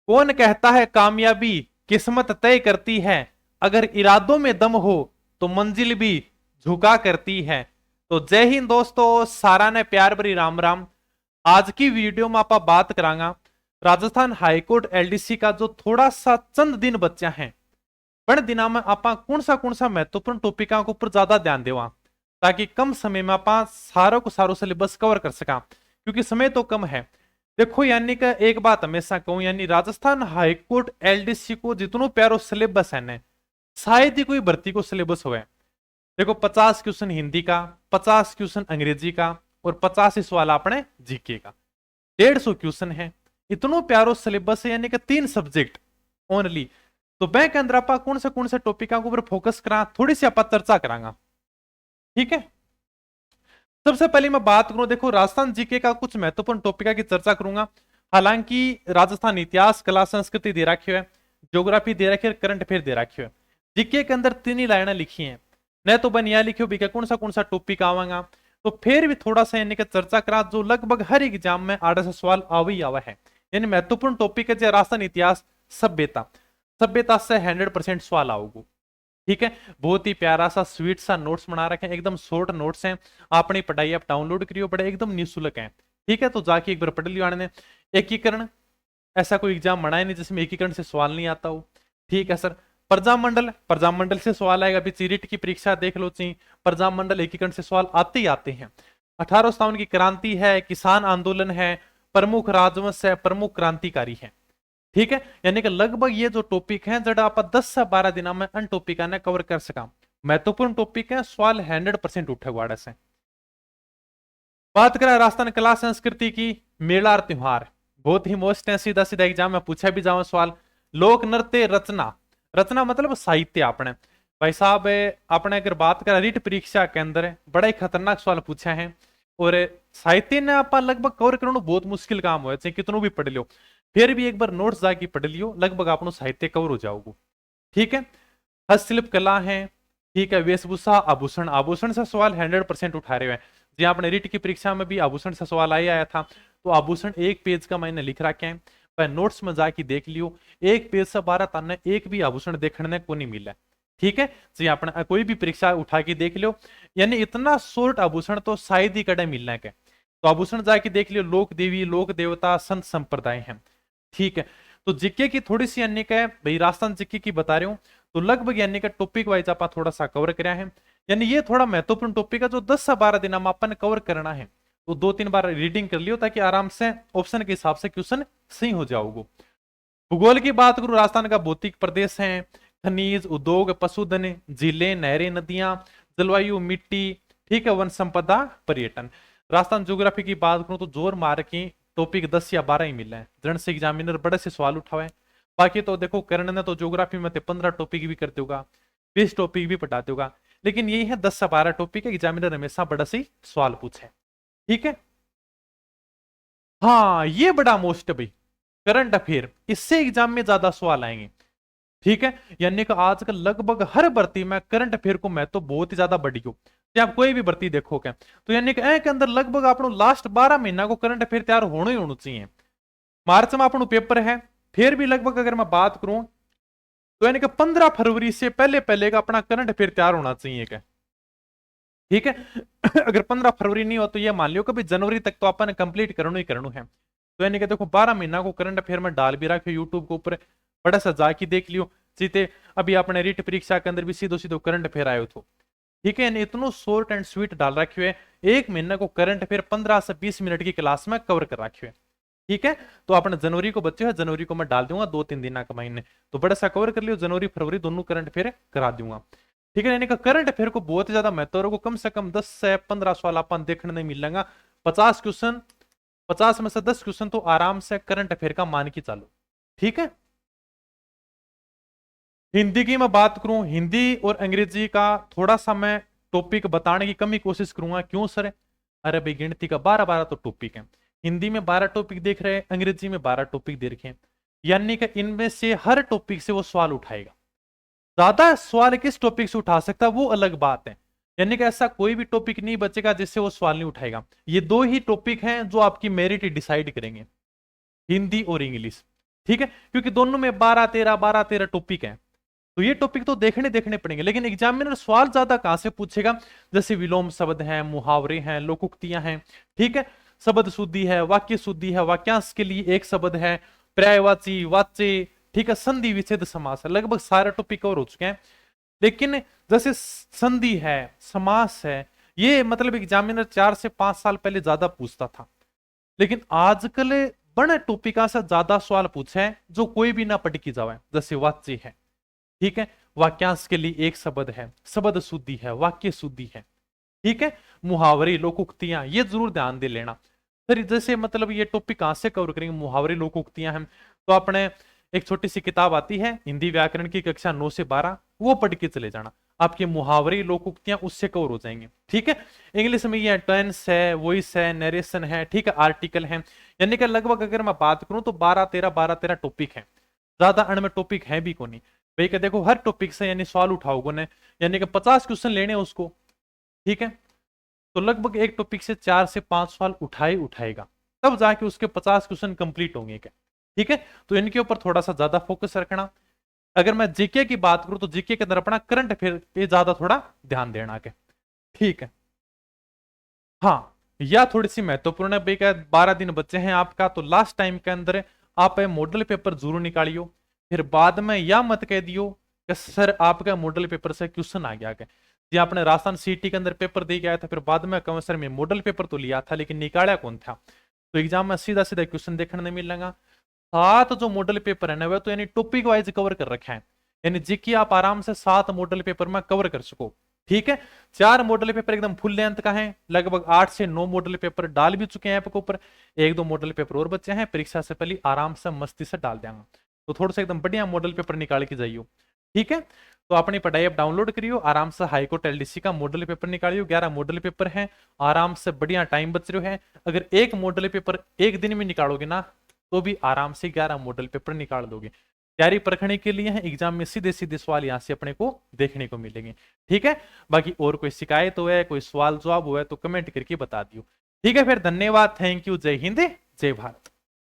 कौन कहता है कामयाबी किस्मत तय करती है, अगर इरादों में दम हो तो मंजिल भी झुका करती है। तो जय हिंद दोस्तों, सारा ने प्यार भरी राम राम। आज की वीडियो में आप बात करांगा राजस्थान हाईकोर्ट एलडीसी का जो थोड़ा सा चंद दिन बच्चा है पण दिना में आप कौन सा महत्वपूर्ण टॉपिकों के ऊपर ज्यादा ध्यान देवा, ताकि कम समय में आप सारों को सारो सिलेबस कवर कर सका, क्योंकि समय तो कम है। देखो यानी कि एक बात हमेशा कहूं, यानी राजस्थान हाईकोर्ट एलडीसी को जितनो प्यारो सिलेबस है ने, शायद ही कोई भर्ती को सिलेबस हुआ। देखो 50 क्वेश्चन हिंदी का, 50 क्वेश्चन अंग्रेजी का और 50 सवाल अपने जीके का, 150 क्वेश्चन है। इतनो प्यारो सिलेबस है, यानी कि 3 सब्जेक्ट ओनली। तो बैंक के अंदर आप कौन से टॉपिकों के ऊपर फोकस करा, थोड़ी सी आप चर्चा करांगा, ठीक है। सबसे पहले मैं बात करूं, देखो राजस्थान जीके का कुछ महत्वपूर्ण टॉपिक की चर्चा करूंगा। हालांकि राजस्थान इतिहास, कला, संस्कृति दे रखी है, ज्योग्राफी दे रखी है, करंट अफेयर दे रखी है। जीके के अंदर 3 ही लाइनें लिखी हैं, न तो बन यह लिखियो भी कौन सा टॉपिक आवागा। तो फिर भी थोड़ा सा यानी कि चर्चा करा, जो लगभग हर एग्जाम में 8 सवाल आवा ही आवा है। यानी महत्वपूर्ण टॉपिक है राजस्थान इतिहास, सभ्यता। सभ्यता से 100% सवाल आओगे, ठीक है। बहुत ही प्यारा सा स्वीट सा नोट्स बना रखे हैं, एकदम शॉर्ट नोट्स हैं। अपनी पढ़ाई आप डाउनलोड करियो, बड़े एकदम निःशुल्क हैं, ठीक है। तो जाके एक बार पढ़ लियो। आने एकीकरण, ऐसा कोई एग्जाम बनाए नहीं जिसमें एकीकरण से सवाल नहीं आता हो, ठीक है सर। प्रजामंडल, प्रजामंडल से सवाल आएगा। अभी सीरीट की परीक्षा देख लो ची, प्रजामंडल एकीकरण से सवाल आते ही आते हैं। 1857 की क्रांति है, किसान आंदोलन है, प्रमुख राजवंश है, प्रमुख क्रांतिकारी है, ठीक है। यानी कि लगभग ये जो टॉपिक है जड़ा आप 10 से 12 दिनों में अन टॉपिक ने कवर कर सका। महत्वपूर्ण टॉपिक है, सवाल 100% उठे वाड़े से। बात करें राजस्थान कला संस्कृति की, मेला और त्योहार बहुत ही मोस्ट है। सीधा सीधा एग्जाम में पूछा भी जाओ सवाल। लोक नृत्य रचना, रचना मतलब साहित्य। आपने भाई साहब आपने अगर बात करें रीट परीक्षा के अंदर बड़ा ही खतरनाक सवाल पूछा है, और साहित्य ने आप लगभग कवर करना बहुत मुश्किल काम हो, चाहे कितनों भी पढ़ लो। फिर भी एक बार नोट्स जाके पढ़ लियो, लगभग आप साहित्य कवर हो जाओगे, ठीक है। हस्तशिल्प कला है, ठीक है। वेशभूषा, आभूषण, आभूषण से सवाल 100% उठा रहे हैं। जी आपने रीट की परीक्षा में भी आभूषण से सवाल आया था। तो आभूषण एक पेज का मैंने लिख रखे हैं, पर नोट्स में जाके देख लियो, एक पेज से 12 ताने एक भी आभूषण देखने को नहीं मिला, ठीक है। जी आपने कोई भी परीक्षा उठा के देख लियो, यानी इतना शॉर्ट आभूषण तो शायद ही कड़े मिलने के। तो आभूषण जाके देख लियो, लोक देवी, लोक देवता, संत संप्रदाय है, ठीक है। तो जीके की थोड़ी सी अन्य का है भाई, राजस्थान जीके की बता रहे हूं। तो लगभग यानी का टॉपिक वाइज आप थोड़ा सा कवर कराया है, यानी ये थोड़ा महत्वपूर्ण टॉपिक है जो 10 से 12 दिन में अपन कवर करना है। तो 2-3 बार रीडिंग कर लियो, ताकि आराम से ऑप्शन के हिसाब से क्वेश्चन सही हो जाओगे। भूगोल की बात करूं, राजस्थान का भौतिक प्रदेश है, खनिज, उद्योग, पशुधन, झीलें, नहरें, नदियां, जलवायु, मिट्टी, ठीक है, वन संपदा, पर्यटन। राजस्थान ज्योग्राफी की बात करूं तो जोर मार की टॉपिक 10 या 12 ही मिले हैं, जन से एग्जामिनर बड़े से सवाल उठावे। बाकी तो देखो करण ने तो ज्योग्राफी में 15 टॉपिक भी करते होगा, 20 टॉपिक भी पढ़ाते होगा, लेकिन यही है 10 से 12 टॉपिक है, एग्जामिनर हमेशा बड़ा से सवाल पूछे, ठीक है। हाँ ये बड़ा मोस्ट है भाई, करंट अफेयर, इससे एग्जाम में ज्यादा सवाल आएंगे, ठीक है। यानी कि आजकल लगभग हर भर्ती में करंट अफेयर को मैं तो बहुत ही ज्यादा बढ़ी हो। आप कोई भी भर्ती देखोगे तो यानी कि के अंदर लगभग आप लास्ट 12 महीना को करंट अफेयर तैयार होना ही होना चाहिए। मार्च में अपन पेपर है, फिर भी लगभग अगर मैं बात करूं तो यानी कि 15 फरवरी से पहले पहले का अपना करंट अफेयर तैयार होना चाहिए क्या, ठीक है। अगर 15 फरवरी नहीं हो तो ये मान लियो कि जनवरी तक तो अपन कंप्लीट करना ही करना है। तो यानी कि देखो 12 महीना को करंट अफेयर में डाल भी रखे यूट्यूब के ऊपर, बड़ा सा जाके देख लियो सीधे। अभी आपने रीट परीक्षा के अंदर भी सीधो सीधो करंट अफेयर आयो थो, ठीक है। इतनो शॉर्ट एंड स्वीट डाल रखे है, एक महीने को करंट अफेयर 15 से 20 मिनट की क्लास में कवर कर रखे है, ठीक है। तो आपने जनवरी को बच्चे है, जनवरी को मैं डाल दूंगा 2-3 दिन का महीने, तो बड़ा सा कवर कर लियो, जनवरी फरवरी दोनों करंट अफेयर करा दूंगा, ठीक है। यानी कि करंट अफेयर को बहुत ज्यादा महत्व को कम से कम 10 से 15 सवाल अपन देखने नहीं मिलेगा। 50 क्वेश्चन, 50 में से 10 क्वेश्चन तो आराम से करंट अफेयर का मान के चालू, ठीक है। हिंदी की मैं बात करूं, हिंदी और अंग्रेजी का थोड़ा सा मैं टॉपिक बताने की कमी कोशिश करूंगा। क्यों सर? अरे भाई गिनती का 12-12 तो टॉपिक है, हिंदी में 12 टॉपिक देख रहे हैं, अंग्रेजी में 12 टॉपिक दे रखे हैं, यानी कि इनमें से हर टॉपिक से वो सवाल उठाएगा। ज्यादा सवाल किस टॉपिक से उठा सकता है वो अलग बात है, यानी कि ऐसा कोई भी टॉपिक नहीं बचेगा जिससे वो सवाल नहीं उठाएगा। ये 2 ही टॉपिक हैं जो आपकी मेरिट डिसाइड करेंगे, हिंदी और इंग्लिश। ठीक है, क्योंकि दोनों में 12-13 टॉपिक है, तो ये टॉपिक तो देखने देखने पड़ेंगे। लेकिन एग्जामिनर सवाल ज्यादा कहां से पूछेगा, जैसे विलोम शब्द हैं, मुहावरे हैं, लोकोक्तियां हैं, ठीक है, शब्द शुद्धि है, वाक्य शुद्धि है, वाक्यांश के लिए एक शब्द है, पर्यायवाची, वाच्य, ठीक है, संधि विच्छेद समास है, लगभग सारे टॉपिक कवर हो चुके हैं। लेकिन जैसे संधि है, समास है, ये मतलब एग्जामिनर 4 से 5 साल पहले ज्यादा पूछता था, लेकिन आजकल बड़े टॉपिका से ज्यादा सवाल पूछे हैं जो कोई भी ना पढ़ की जावे। जैसे वाच्य है, ठीक है, वाक्यांश के लिए एक शब्द है, शब्द शुद्धि है, वाक्य शुद्धि है, ठीक है, मुहावरे, लोकोक्तियां, ये जरूर ध्यान दे लेना। फिर जैसे मतलब ये टॉपिक कहां से कवर करेंगे, मुहावरे, लोकोक्तियां हैं, तो आपने एक छोटी सी किताब आती है हिंदी व्याकरण की कक्षा 9 से 12, वो पढ़ के चले जाना, आपके मुहावरे, लोकोक्तियां उससे कवर हो जाएंगे, ठीक है। इंग्लिश में ये टेंस है, वॉइस है, नरेशन है, ठीक है, आर्टिकल है, यानी कि लगभग अगर मैं बात करूं तो 12-13 टॉपिक है, ज्यादा अणमें टॉपिक है भी को नहीं भाई। कि देखो हर टॉपिक से यानी सवाल उठाओगे ने, यानी कि 50 क्वेश्चन लेने उसको, ठीक है, तो लगभग एक टॉपिक से 4 से 5 सवाल उठाएगा, तब जाके उसके 50 क्वेश्चन कंप्लीट होंगे क्या, ठीक है। तो इनके ऊपर थोड़ा सा ज्यादा फोकस रखना। अगर मैं जीके की बात करूं तो जीके के अंदर अपना करंट अफेयर पे ज्यादा थोड़ा ध्यान देना के, ठीक है। हाँ, या थोड़ी सी महत्वपूर्ण है भाई, 12 दिन बचे हैं आपका, तो लास्ट टाइम के अंदर आप मॉडल पेपर जरूर निकालियो। फिर बाद में या मत कह दियो कि सर आपका मॉडल पेपर से क्वेश्चन आ गया क्या, जी आपने राजस्थान सीटी के अंदर पेपर दे के आया था, फिर बाद में कहो सर मैं मॉडल पेपर तो लिया था लेकिन निकाला कौन था। तो एग्जाम में सीधा सीधा क्वेश्चन देखने नहीं मिलेगा। 7 जो मॉडल पेपर है ना वह तो यानी टॉपिक वाइज कवर कर रखे हैं, यानी जिसकी आप आराम से 7 मॉडल पेपर में कवर कर सको, ठीक है। 4 मॉडल पेपर एकदम फुल लेंथ का है, लगभग 8 से 9 मॉडल पेपर डाल भी चुके हैं ऐप के ऊपर, 1-2 मॉडल पेपर और बच्चे हैं, परीक्षा से पहले आराम से मस्ती से डाल देंगे। तो थोड़ा सा एकदम बढ़िया मॉडल पेपर निकाल के जाइयो, ठीक है। तो अपनी पढ़ाई ऐप डाउनलोड करियो, आराम से हाईकोर्ट एलडीसी का मॉडल पेपर निकालियो, 11 मॉडल पेपर है, आराम से बढ़िया टाइम बच रहा है। अगर एक मॉडल पेपर एक दिन में निकालोगे ना तो भी आराम से 11 मॉडल पेपर निकाल दोगे। तैयारी परखने के लिए है, एग्जाम में सीधे सीधे सवाल यहाँ से अपने को देखने को मिलेंगे, ठीक है। बाकी और कोई शिकायत हो है, कोई सवाल जवाब हुआ है तो कमेंट करके बता दियो, ठीक है। फिर धन्यवाद, थैंक यू, जय हिंद, जय भारत।